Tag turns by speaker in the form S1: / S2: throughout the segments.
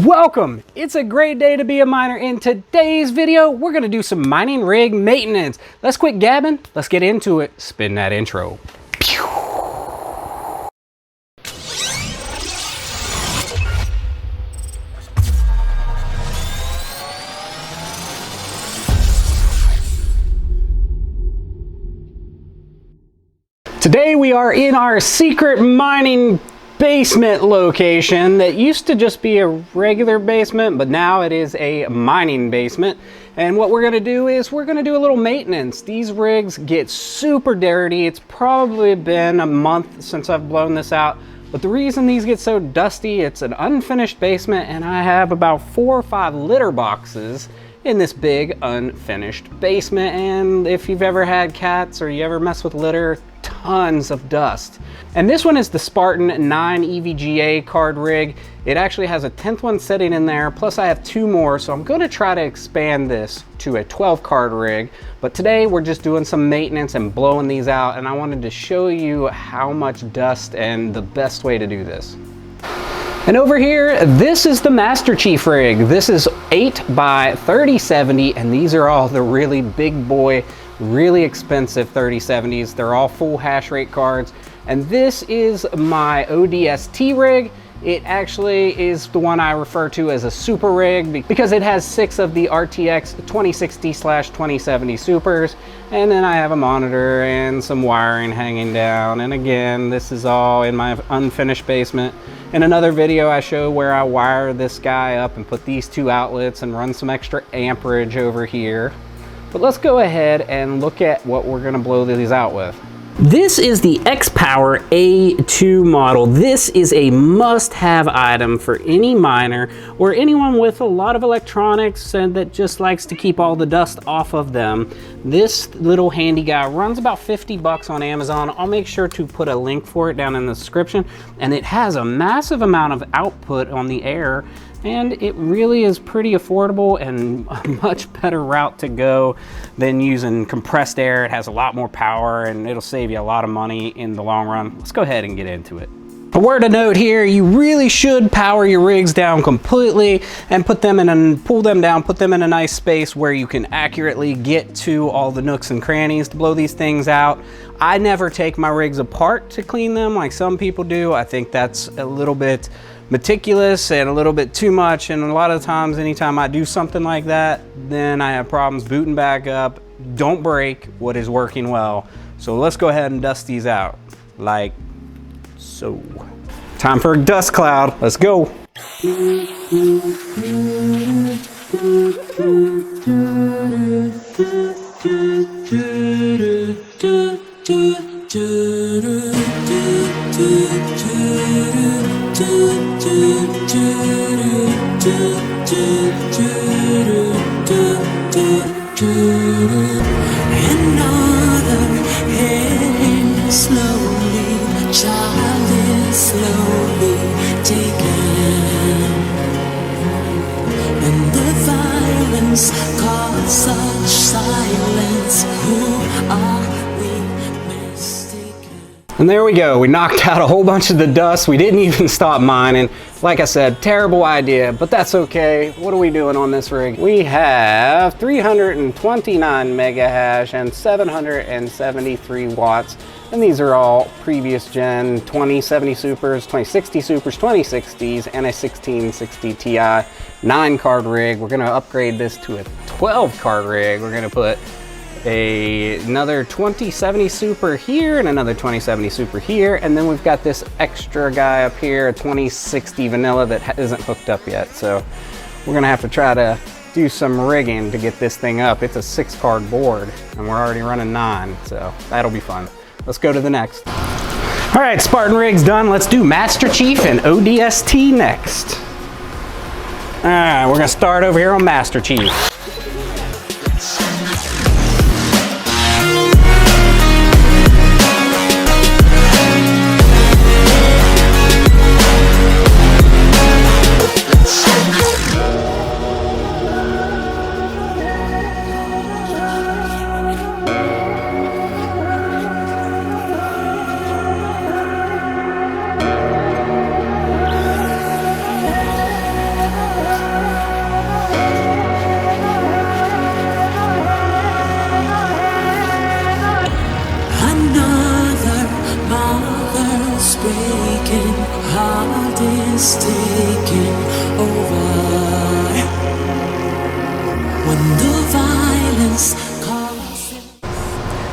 S1: Welcome! It's a great day to be a miner. In today's video, we're gonna do some mining rig maintenance. Let's quit gabbing, let's get into it. Spin that intro. Today we are in our secret mining basement location that used to just be a regular basement, but now it is a mining basement. And what we're gonna do is we're gonna do a little maintenance. These rigs get super dirty. It's probably been a month since I've blown this out, but the reason these get so dusty, it's an unfinished basement and I have about 4 or 5 litter boxes in this big unfinished basement. And if you've ever had cats or you ever mess with litter, tons of dust. And this one is the Spartan 9 EVGA card rig. It actually has a 10th one sitting in there, plus I have 2 more, so I'm gonna try to expand this to a 12 card rig. But today we're just doing some maintenance and blowing these out, and I wanted to show you how much dust and the best way to do this. And over here, this is the Masterchief rig. This is 8 by 3070, and these are all the really big boy, really expensive 3070s. They're all full hash rate cards. And this is my ODST rig. It actually is the one I refer to as a super rig because it has 6 of the RTX 2060/2070 supers. And then I have a monitor and some wiring hanging down. And again, this is all in my unfinished basement. In another video, I show where I wire this guy up and put these 2 outlets and run some extra amperage over here. But let's go ahead and look at what we're gonna blow these out with. This is the Xpower A-2 model. This is a must-have item for any miner or anyone with a lot of electronics and that just likes to keep all the dust off of them. This little handy guy runs about 50 bucks on Amazon. I'll make sure to put a link for it down in the description. And it has a massive amount of output on the air, and it really is pretty affordable and a much better route to go than using compressed air. It has a lot more power and it'll save you a lot of money in the long run. Let's go ahead and get into it. A word of note here, you really should power your rigs down completely and put them in and pull them down, put them in a nice space where you can accurately get to all the nooks and crannies to blow these things out. I never take my rigs apart to clean them like some people do. I think that's a little bit meticulous and a little bit too much, and a lot of times anytime I do something like that, then I have problems booting back up. Don't break what is working well. So let's go ahead and dust these out like so. Time for a dust cloud. Let's go.
S2: Another heading slowly, child is slowly taken, and the violence caused such silence. Who are we mistaken?
S1: And there we go. We knocked out a whole bunch of the dust. We didn't even stop mining. Like I said, terrible idea, but that's okay. What are we doing on this rig? We have 329 mega hash and 773 watts. And these are all previous gen 2070 supers, 2060 supers, 2060s, and a 1660 Ti 9 card rig. We're gonna upgrade this to a 12 card rig. We're gonna put another 2070 super here and another 2070 super here, and then we've got this extra guy up here, a 2060 vanilla that isn't hooked up yet. So we're gonna have to try to do some rigging to get this thing up. It's a 6 card board and we're already running 9, so that'll be fun. Let's go to the next. All right, Spartan rig's done. Let's do Masterchief and ODST next. All right, we're gonna start over here on Masterchief.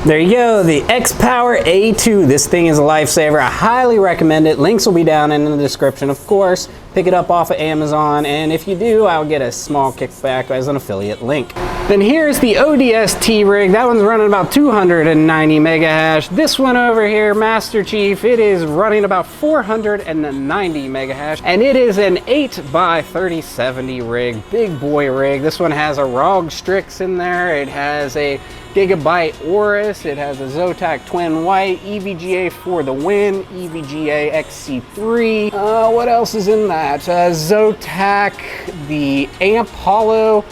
S1: There you go, the Xpower A-2. This thing is a lifesaver. I highly recommend it. Links will be down in the description, of course. Pick it up off of Amazon, and if you do, I'll get a small kickback as an affiliate link. Then here's the ODST rig. That one's running about 290 mega hash. This one over here, Masterchief, it is running about 490 mega hash, and it is an 8x3070 rig, big boy rig. This one has a ROG Strix in there. It has a Gigabyte Aorus, it has a Zotac Twin White, EVGA for the win, EVGA XC3. What else is in that? Zotac, the Amp Hollow,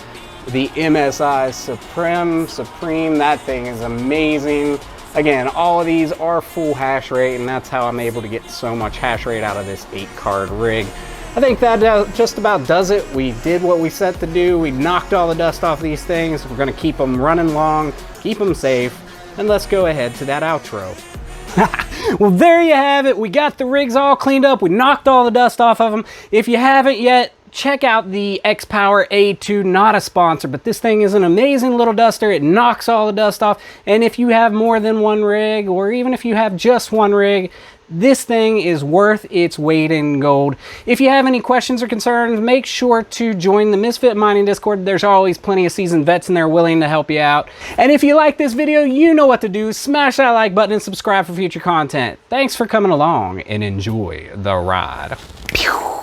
S1: the MSI Supreme, that thing is amazing. Again, all of these are full hash rate, and that's how I'm able to get so much hash rate out of this 8-card rig. I think that just about does it. We did what we set to do. We knocked all the dust off these things. We're gonna keep them running long, keep them safe, and let's go ahead to that outro. Well, there you have it. We got the rigs all cleaned up. We knocked all the dust off of them. If you haven't yet, check out the Xpower A-2, not a sponsor, but this thing is an amazing little duster. It knocks all the dust off. And if you have more than one rig, or even if you have just one rig, this thing is worth its weight in gold. If you have any questions or concerns, make sure to join the Misfit Mining Discord. There's always plenty of seasoned vets in there willing to help you out. And if you like this video, you know what to do. Smash that like button and subscribe for future content. Thanks for coming along and enjoy the ride. Pew!